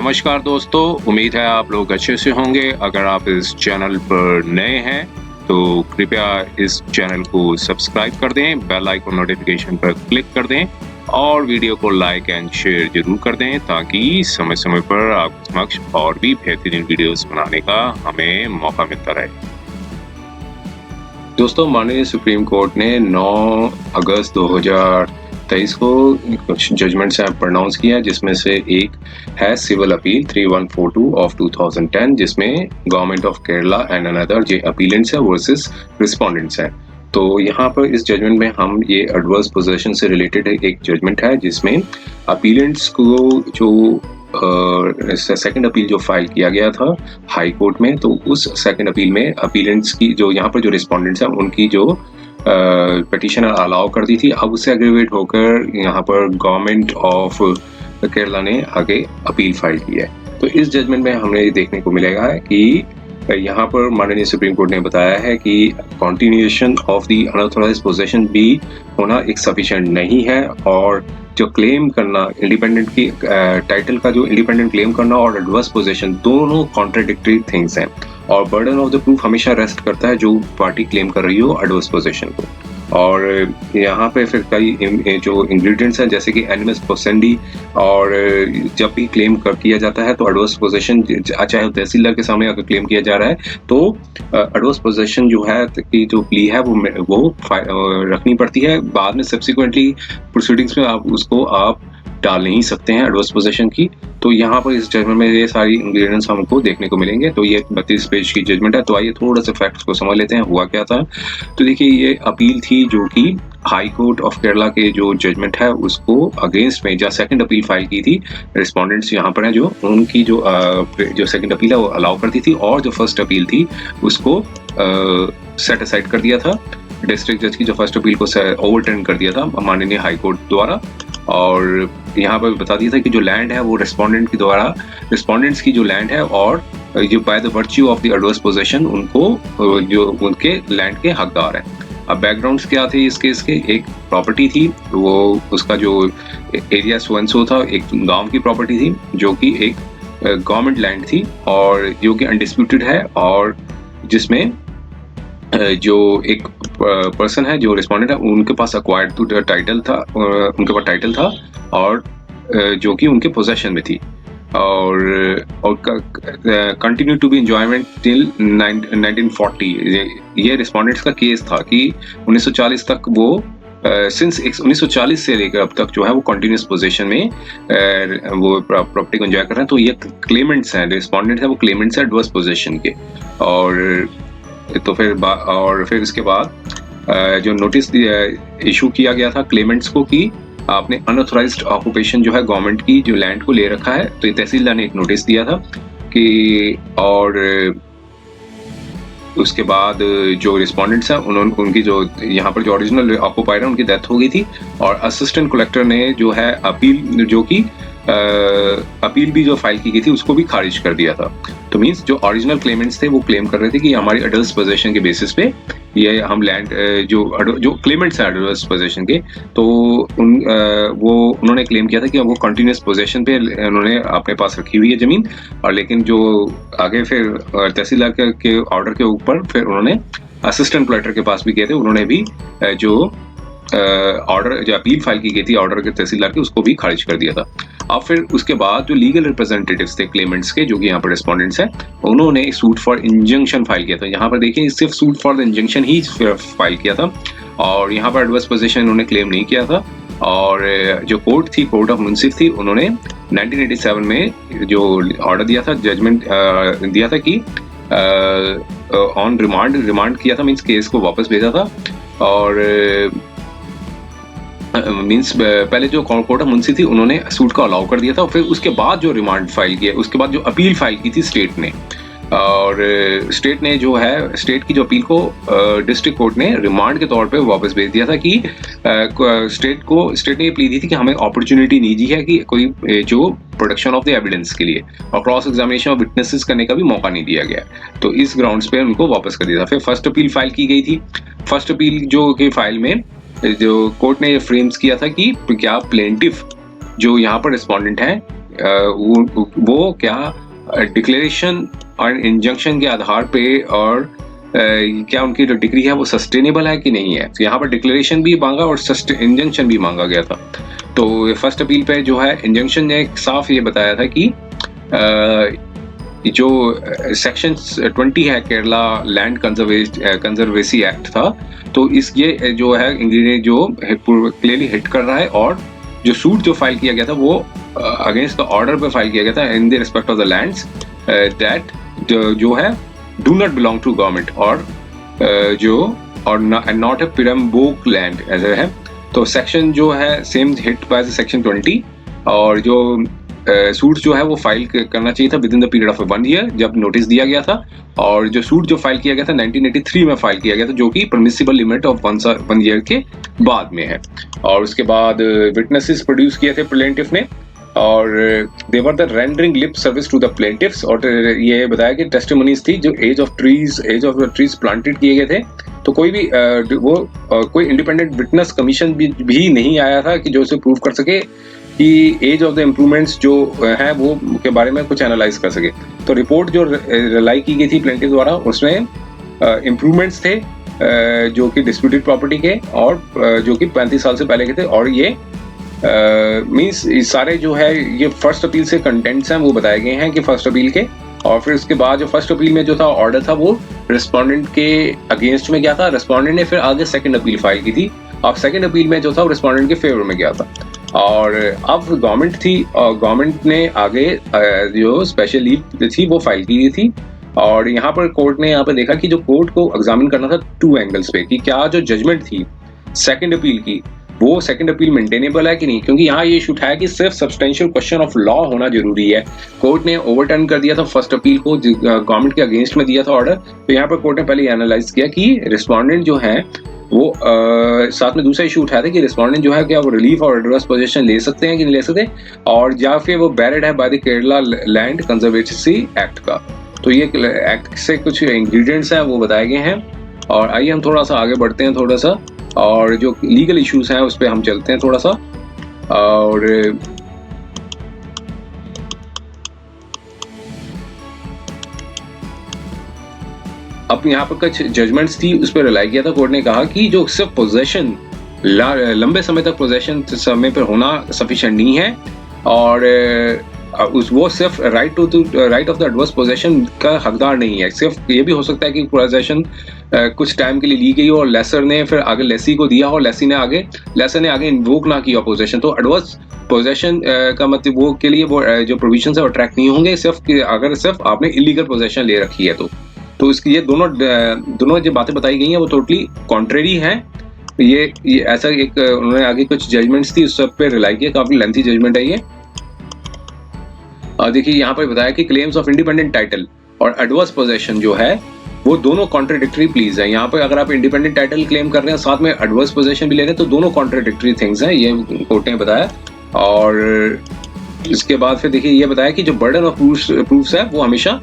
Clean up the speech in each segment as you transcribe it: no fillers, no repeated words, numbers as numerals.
नमस्कार दोस्तों, उम्मीद है आप लोग अच्छे से होंगे। अगर आप इस चैनल पर नए हैं तो कृपया इस चैनल को सब्सक्राइब कर दें, बेल आइकन नोटिफिकेशन पर क्लिक कर दें और वीडियो को लाइक एंड शेयर जरूर कर दें ताकि समय समय पर आपके समक्ष और भी बेहतरीन वीडियोस बनाने का हमें मौका मिलता रहे। दोस्तों, माननीय सुप्रीम कोर्ट ने 9 अगस्त 2023 को कुछ जजमेंट्स प्रोनाउंस किया, जिसमें से एक है सिविल अपील 3142 ऑफ 2010, जिसमें government of Kerala and another जो अपीलेंट्स है वर्सेस रिस्पोंडेंट्स है। तो यहाँ पर इस जजमेंट में हम ये एडवर्स पोजेशन से रिलेटेड एक जजमेंट है जिसमें अपीलेंट्स को जो सेकंड अपील जो फाइल किया गया था हाई कोर्ट में, तो उस सेकंड अपील में अपीलेंट्स की जो यहाँ पर जो रिस्पोंडेंट्स हैं उनकी जो पिटीशन अलाउ कर दी थी, अब उससे एग्रीवेट होकर यहाँ पर गवर्नमेंट ऑफ केरला ने आगे अपील फाइल की है। तो इस जजमेंट में हमें देखने को मिलेगा कि यहाँ पर माननीय सुप्रीम कोर्ट ने बताया है कि continuation of the unauthorised possession भी होना एक सफिशिएंट नहीं है, और जो क्लेम करना इंडिपेंडेंट की टाइटल का जो इंडिपेंडेंट क्लेम करना और एडवर्स पोजेशन दोनों कॉन्ट्राडिक्टरी थिंग्स हैं, और बर्डन ऑफ द प्रूफ हमेशा रेस्ट करता है जो पार्टी क्लेम कर रही हो एडवर्स पोजेशन को। और यहाँ पे फिर कई जो इंग्रेडिएंट्स हैं जैसे कि एनिमस पोसेंडी, और जब भी क्लेम किया जाता है तो एडवर्स पोजेशन चाहे तहसीलदार के सामने अगर क्लेम किया जा रहा है तो एडवर्स पोजेशन जो है की जो प्ली है वो रखनी पड़ती है। बाद में सब्सिक्वेंटली प्रोसीडिंग्स में आप डाल नहीं सकते हैं एडवर्स पोजेशन की। तो यहाँ पर इस जजमेंट में ये सारी इंग्रेडिएंट्स हमको देखने को मिलेंगे। तो ये 32 पेज की जजमेंट है। तो आइए थोड़ा सा फैक्ट्स को समझ लेते हैं हुआ क्या था। तो देखिए, ये अपील थी जो कि हाई कोर्ट ऑफ केरला के जो जजमेंट है उसको अगेंस्ट में जहाँ सेकंड अपील फाइल की थी, रिस्पोंडेंट्स यहाँ पर हैं जो उनकी जो सेकंड अपील है वो अलाउ करती थी, और जो फर्स्ट अपील थी उसको सेट असाइड कर दिया था। डिस्ट्रिक्ट जज की जो फर्स्ट अपील को ओवरटर्न कर दिया था माननीय हाई कोर्ट द्वारा, और यहाँ पर बता दिया था कि जो लैंड है वो रिस्पोंडेंट्स की जो लैंड है, और जो by the virtue of the adverse possession उनको जो उनके लैंड के हकदार हैं। अब बैकग्राउंड्स क्या थे इस केस के? एक प्रॉपर्टी थी, वो उसका जो एरिया सोएंसो था, एक गांव की प्रॉपर्टी थी जो कि एक गवर्नमेंट लैंड थी और जो कि अनडिस्प्यूटेड है, और जिसमें जो एक पर्सन है जो रिस्पोंडेंट है उनके पास एक्वायर्ड टाइटल था, उनके पास टाइटल था और जो कि उनके पोजेशन में थी, और continue to be enjoyment till 1940। ये रिस्पोंडेंट्स का केस था कि 1940 तक वो सिंस 1940 से लेकर अब तक जो है वो कंटिन्यूस पोजीशन में वो प्रॉपर्टी को एंजॉय कर रहे हैं। तो ये क्लेमेंट्स हैं, रिस्पोंडेंट है वो क्लेमेंट्स है एडवर्स पोजीशन के। और तो फिर इसके बाद जो नोटिस इशू किया गया था क्लेमेंट्स को कि आपने अनऑथराइज्ड ऑक्यूपेशन जो है गवर्नमेंट की जो लैंड को ले रखा है, तो तहसीलदार ने एक नोटिस दिया था कि, और उसके बाद जो रिस्पोंडेंट्स हैं उनकी जो यहाँ पर जो ओरिजिनल ऑक्यूपायर है उनकी डेथ हो गई थी, और असिस्टेंट कलेक्टर ने जो है अपील जो कि अपील भी जो फाइल की गई थी उसको भी खारिज कर दिया था। तो मींस जो ओरिजिनल क्लेमेंट्स थे वो क्लेम कर रहे थे कि हमारी एडवर्स पोजेशन के बेसिस पे ये हम लैंड जो क्लेमेंट्स हैं एडवर्स पोजेशन के, तो उन्होंने क्लेम किया था कि वो कंटिन्यूस पोजेशन पे उन्होंने अपने पास रखी हुई है जमीन, और लेकिन जो आगे फिर तहसीलदार के ऑर्डर के ऊपर फिर उन्होंने असिस्टेंट कलेक्टर के पास भी गए थे, उन्होंने भी जो ऑर्डर जो अपील फाइल की गई थी ऑर्डर के तहसीलदार की उसको भी खारिज कर दिया था। अब फिर उसके बाद जो लीगल रिप्रेजेंटेटिव्स थे क्लेमेंट्स के जो कि यहाँ पर रिस्पोंडेंट्स हैं, उन्होंने एक सूट फॉर इंजंक्शन फाइल किया था। यहाँ पर देखिए सिर्फ suit for the injunction he file किया था, और यहाँ पर एडवर्स पोजीशन उन्होंने क्लेम नहीं किया था। और जो कोर्ट थी, कोर्ट ऑफ मुंसिफ थी, उन्होंने 1987 में जो ऑर्डर दिया था, जजमेंट दिया था कि ऑन रिमांड किया था, मीन्स केस को वापस भेजा था, और मींस पहले जो कोर्ट ऑफ मुंसिफ थी उन्होंने सूट को अलाउ कर दिया था, और फिर उसके बाद जो रिमांड फाइल किया, उसके बाद जो अपील फाइल की थी स्टेट ने, और स्टेट ने जो है स्टेट की जो अपील को डिस्ट्रिक्ट कोर्ट ने रिमांड के तौर पे वापस भेज दिया था कि स्टेट ने ये प्ली दी थी कि हमें अपॉर्चुनिटी नहीं दी है कि कोई जो प्रोडक्शन ऑफ द एविडेंस के लिए और क्रॉस एग्जामिनेशन ऑफ विटनेसेस करने का भी मौका नहीं दिया गया, तो इस ग्राउंड्स पे उनको वापस कर दिया था। फिर फर्स्ट अपील फाइल की गई थी। फर्स्ट अपील जो कि फाइल में जो कोर्ट ने ये फ्रेम्स किया था कि क्या प्लेंटिफ जो यहाँ पर रिस्पोंडेंट हैं वो क्या डिक्लेरेशन और इंजंक्शन के आधार पे और क्या उनकी जो डिग्री है वो सस्टेनेबल है कि नहीं है। तो यहाँ पर डिक्लेरेशन भी मांगा और इंजंक्शन भी मांगा गया था। तो फर्स्ट अपील पे जो है इंजंक्शन ने साफ ये बताया था कि जो सेक्शन 20 है केरला लैंड कंजर्वेसी एक्ट था, तो इस ये जो है इंग्रेडिएंट जो क्लियरली हिट कर रहा है, और जो सूट जो फाइल किया गया था वो अगेंस्ट द ऑर्डर पे फाइल किया गया था in the respect of the lands that जो है do not belong to government, और जो और नॉट ए पिरम्बोक लैंड ऐसा है। तो सेक्शन जो है सेम हिट बाय सेक्शन 20, और जो सूट जो है वो फाइल करना चाहिए था with in the period of 1 year जब नोटिस दिया गया था, और जो सूट जो फाइल किया गया था 1983 में फाइल किया गया था, जो कि परमिसिबल लिमिट ऑफ 1 ईयर के बाद में है। और उसके बाद विटनेसेस प्रोड्यूस किए थे प्लेंटिफ ने, और they were the rendering lip service to the plaintiffs, और ये बताया कि टेस्टिमोनीज थी जो age of the trees planted किए गए थे। तो कोई भी कोई इंडिपेंडेंट विटनेस कमीशन भी नहीं आया था कि जो उसे प्रूव कर सके कि एज ऑफ द इम्प्रूवमेंट्स जो है वो के बारे में कुछ एनालाइज कर सके। तो रिपोर्ट जो रिलाई की गई थी प्लेंटिफ द्वारा उसमें इम्प्रूवमेंट्स थे जो कि डिस्प्यूटेड प्रॉपर्टी के, और जो कि 35 साल से पहले के थे, और ये मींस सारे जो है ये फर्स्ट अपील से कंटेंट्स हैं वो बताए गए हैं कि फर्स्ट अपील के। और फिर उसके बाद जो फर्स्ट अपील में जो था ऑर्डर था वो रिस्पोंडेंट के अगेंस्ट में गया था, रिस्पोंडेंट ने फिर आगे सेकंड अपील फाइल की थी, और सेकंड अपील में जो था वो रिस्पोंडेंट के फेवर में गया था। और अब गवर्नमेंट थी, और गवर्नमेंट ने आगे जो स्पेशल लीव थी वो फाइल की थी। और यहाँ पर कोर्ट ने यहाँ पर देखा कि जो कोर्ट को एग्जामिन करना था 2 एंगल्स पे, कि क्या जो जजमेंट थी सेकंड अपील की वो सेकंड अपील मेंटेनेबल है कि नहीं, क्योंकि यहाँ ये इशू उठाया कि सिर्फ सब्सटेंशियल क्वेश्चन ऑफ लॉ होना जरूरी है। कोर्ट ने ओवरटर्न कर दिया था फर्स्ट अपील को, गवर्नमेंट के अगेंस्ट में दिया था ऑर्डर। तो यहाँ पर कोर्ट ने पहले एनालाइज किया कि रिस्पोंडेंट जो है वो साथ में दूसरा इशू उठाया था कि रिस्पोंडेंट जो है क्या वो रिलीफ और एडवर्स पोजीशन ले सकते हैं कि नहीं ले सकते, और या फिर वो बैरिड है by the Kerala land conservancy act का। तो ये एक्ट से कुछ इंग्रेडिएंट्स हैं वो बताए गए हैं। और आइए हम थोड़ा सा आगे बढ़ते हैं थोड़ा सा, और जो लीगल इश्यूज हैं उस पर हम चलते हैं थोड़ा सा। और अब यहाँ पर कुछ जजमेंट्स थी उस पर रिलाई किया था। कोर्ट ने कहा कि जो सिर्फ पोजेशन लंबे समय तक पोजेशन समय पर होना सफिशिएंट नहीं है, और वो सिर्फ right of the adverse possession का हकदार नहीं है। सिर्फ ये भी हो सकता है कि पोजेशन कुछ टाइम के लिए ली गई हो और लेसर ने फिर आगे लेसी को दिया हो, लेसर ने आगे इन्वोक ना किया पोजेशन, तो एडवर्स पोजेशन का मतलब वो के लिए वो जो प्रोविजन है वो ट्रैक नहीं होंगे, अगर सिर्फ आपने इलीगल पोजेशन ले रखी है। तो इसकी ये दोनों जो बातें बताई गई हैं वो टोटली कॉन्ट्रेरी हैं। ये ऐसा एक उन्होंने आगे कुछ जजमेंट्स थी उस सब पे रिलाई किया, काफी लेंथी जजमेंट है ये। और देखिए यहाँ पर बताया कि क्लेम्स ऑफ इंडिपेंडेंट टाइटल और एडवर्स पोजेशन जो है वो दोनों कॉन्ट्राडिक्टरी प्लीज है। यहाँ पर अगर आप इंडिपेंडेंट टाइटल क्लेम कर रहे हैं साथ में एडवर्स पोजेशन भी ले रहे हैं तो दोनों कॉन्ट्राडिक्टरी थिंग्स हैं, ये कोर्ट ने बताया। और इसके बाद फिर देखिए ये बताया कि जो बर्डन ऑफ प्रूफ्स है वो हमेशा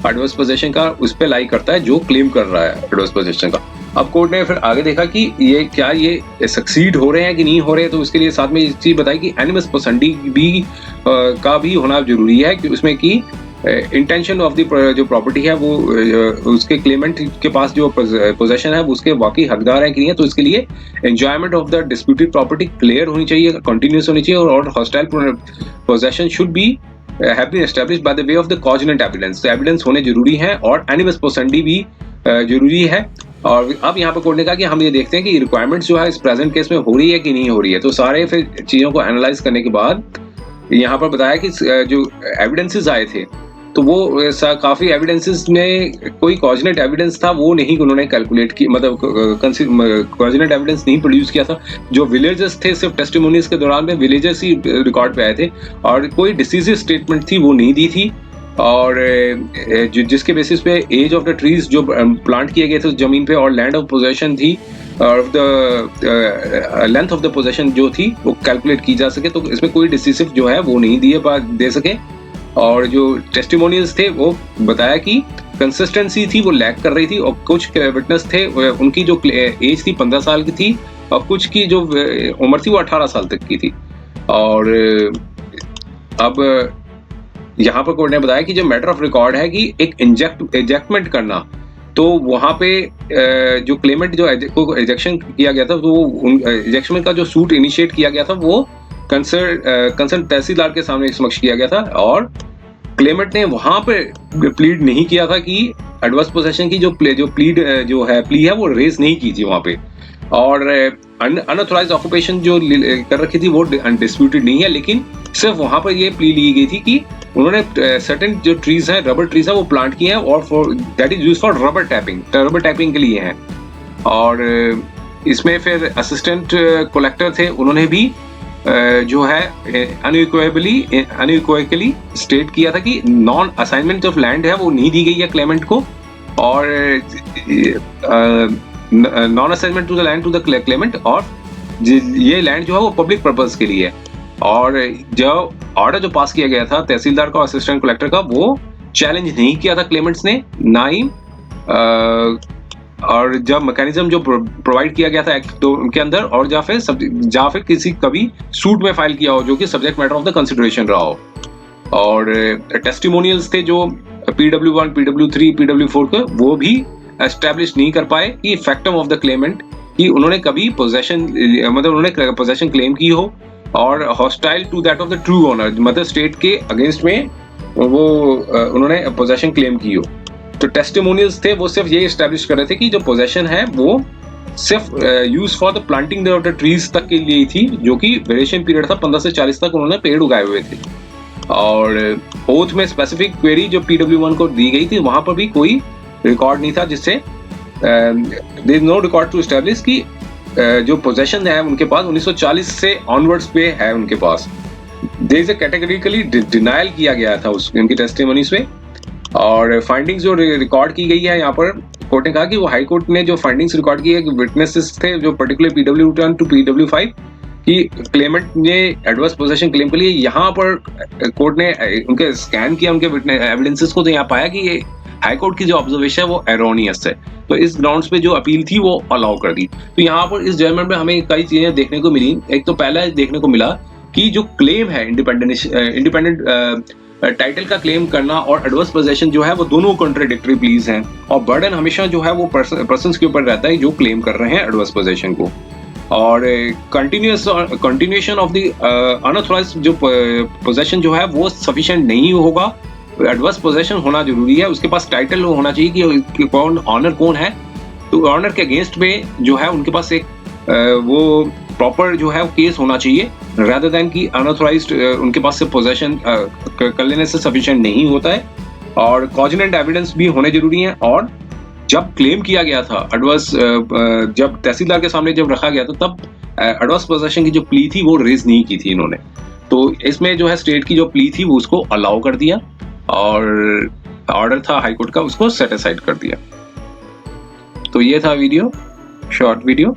एडवर्स पोजेशन का उस पर लाई करता है जो क्लेम कर रहा है एडवर्स पोजेशन का। अब कोर्ट ने फिर आगे देखा कि ये क्या ये सक्सीड हो रहे हैं कि नहीं हो रहे हैं, तो उसके लिए साथ में इस चीज बताई कि एनिमस पसंदी भी का भी होना जरूरी है, कि उसमें कि इंटेंशन ऑफ द जो प्रॉपर्टी है वो उसके क्लेमेंट के पास जो पोजेशन है वो उसके वाकई हकदार है कि नहीं है। तो इसके लिए enjoyment of the disputed property clear होनी चाहिए, कंटिन्यूस होनी चाहिए, और hostile possession should be have been established by the way of the cognate evidence। तो एविडेंस होने जरूरी है और एनिमस पोसेंडी भी जरूरी है। और अब यहाँ पर कोर्ट ने कहा कि हम ये देखते हैं कि रिक्वायरमेंट्स जो है इस प्रेजेंट केस में हो रही है कि नहीं हो रही है। तो सारे फिर चीजों को एनालाइज करने के बाद यहाँ पर बताया कि जो एविडेंसेस आए थे तो वो काफी एविडेंसेस में कोई कॉजनेट एविडेंस था वो नहीं उन्होंने कैलकुलेट की, मतलब कॉजनेट एविडेंस नहीं प्रोड्यूस किया था। जो विलेजर्स थे सिर्फ टेस्टिमोनीज के दौरान में विलेजर्स ही रिकॉर्ड पे आए थे, और कोई डिसीजिव स्टेटमेंट थी वो नहीं दी थी। और जिसके बेसिस पे एज ऑफ द ट्रीज जो प्लांट किए गए थे उस जमीन पे, और लैंड ऑफ पोजेशन थी, और the length of the possession जो थी वो कैलकुलेट की जा सके। तो इसमें कोई डिसीजिव जो है वो नहीं दे सके। और जो टेस्टिमोनियल्स थे वो बताया कि कंसिस्टेंसी थी वो लैक कर रही थी, और कुछ विटनेस थे उनकी जो एज थी 15 साल की थी, और कुछ की जो उम्र थी वो 18 साल तक की थी। और अब यहाँ पर कोर्ट ने बताया कि जो मैटर ऑफ रिकॉर्ड है कि एक एजेक्टमेंट करना, तो वहां पे जो क्लेमेंट जो एजेक्शन किया गया था, तो एजेक्शन का जो सूट इनिशिएट किया गया था वो कंसर्न तहसीलदार के सामने समक्ष किया गया था, और क्लेमेंट ने वहां पे प्लीड नहीं किया था कि एडवर्स पोजेशन की जो प्ली है वो रेज नहीं की थी वहां पे, और अनऑथराइज्ड ऑक्यूपेशन जो कर रखी थी वो अनडिस्प्यूटेड नहीं है, लेकिन सिर्फ वहां पर ये प्ली ली गई थी कि उन्होंने सर्टेन जो ट्रीज हैं, रबर ट्रीज हैं, वो प्लांट किए हैं और for that is used for rubber tapping के लिए हैं। और इसमें फिर असिस्टेंट कलेक्टर थे, उन्होंने भी जो है अनइक्वेकली स्टेट किया था कि नॉन असाइनमेंट ऑफ लैंड है वो नहीं दी गई है क्लेमेंट को, और non assignment to the land to the claimant, और ये लैंड जो है वो पब्लिक पर्पस के लिए है। और जो ऑर्डर जो पास किया गया था तहसीलदार का, असिस्टेंट कलेक्टर का, वो चैलेंज नहीं किया था क्लेमेंट्स ने, ना ही और जब मैकेनिज्म जो प्रोवाइड किया गया था एक्ट के अंदर, और या फिर किसी कभी सूट में फाइल किया हो जो कि subject matter of the consideration रहा हो। और टेस्टिमोनियल्स थे जो PW1, PW3, PW4 के, वो भी एस्टेब्लिश नहीं कर पाए कि फैक्टम ऑफ द क्लेमेंट कि उन्होंने कभी पोजेशन उन्होंने पोजेशन क्लेम की हो, और hostile to that of the true owner, मतलब स्टेट के अगेंस्ट में वो उन्होंने पोजेशन क्लेम की हो। तो टेस्टिमोनियल्स थे वो सिर्फ ये एस्टैब्लिश कर रहे थे कि जो पोजेशन है वो सिर्फ use for the planting of the trees तक के लिए थी, जो कि वेरिएशन पीरियड था 15 से 40 तक उन्होंने पेड़ उगाए हुए थे। और ओथ में स्पेसिफिक क्वेरी जो PW1 को दी गई थी, वहां पर भी कोई रिकॉर्ड नहीं था जिससे there is no record to establish कि जो पोजेशन है उनके पास 1940 से ऑनवर्ड्स पे है उनके पास। There is a categorically denial किया गया था उनकी टेस्टिमोनीज में। और फाइंडिंग्स जो रिकॉर्ड की गई है यहाँ पर, कोर्ट ने कहा कि वो हाई कोर्ट ने जो फाइंडिंग्स रिकॉर्ड की है, विटनेसेस थे जो पर्टिकुलर PW1 टू PW5 कि क्लेमेंट ने एडवर्स पोजेशन क्लेम के लिए, यहाँ पर कोर्ट ने उनके स्कैन किया उनके एविडेंसेस को, तो यहाँ पाया कि ये हाई कोर्ट की जो ऑब्जर्वेशन है वो एरोनियस है, तो इस ग्राउंड्स पे जो अपील थी वो अलाउ कर दी। तो यहाँ पर इस जजमेंट में हमें कई चीजें देखने को मिली। एक तो पहला देखने को मिला कि जो क्लेम है इंडिपेंडेंट टाइटल का क्लेम करना और एडवर्स पोजेशन जो है वो दोनों कॉन्ट्राडिक्टरी प्लीज हैं, और बर्डन हमेशा जो है वो पर्सन्स के ऊपर रहता है जो क्लेम कर रहे हैं एडवर्स पोजेशन को। और कंटिन्यूएशन ऑफ द अनऑथराइज्ड जो पोजेशन जो है वो सफिशिएंट नहीं होगा, एडवर्स पोजेशन होना जरूरी है, उसके पास टाइटल होना चाहिए कि कौन ऑनर कौन है, तो ऑनर के अगेंस्ट में जो है उनके पास एक वो प्रॉपर जो है केस होना चाहिए, rather than कि अनऑथराइज्ड उनके पास से पोजेशन कर लेने से सफिशिएंट नहीं होता है। और कॉजिनेंट एविडेंस भी होने जरूरी हैं। और जब क्लेम किया गया था एडवर्स, जब तहसीलदार के सामने जब रखा गया था, तब एडवर्स पोजेशन की जो प्ली थी वो रेज नहीं की थी इन्होंने, तो इसमें जो है स्टेट की जो प्ली थी वो उसको अलाउ कर दिया, और ऑर्डर था हाई कोर्ट का उसको सेट असाइड कर दिया। तो ये था वीडियो, शॉर्ट वीडियो।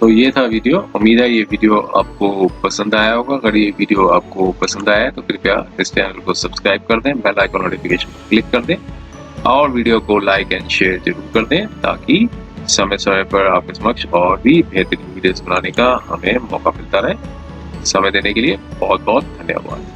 तो ये था वीडियो। उम्मीद है ये वीडियो आपको पसंद आया होगा। अगर ये वीडियो आपको पसंद आया है तो कृपया इस चैनल को सब्सक्राइब कर दें, बेल आइकन नोटिफिकेशन क्लिक कर दें, और वीडियो को लाइक एंड शेयर जरूर कर दें, ताकि समय समय पर आपके समक्ष और भी बेहतरीन वीडियोस बनाने का हमें मौका मिलता रहे। समय देने के लिए बहुत बहुत धन्यवाद।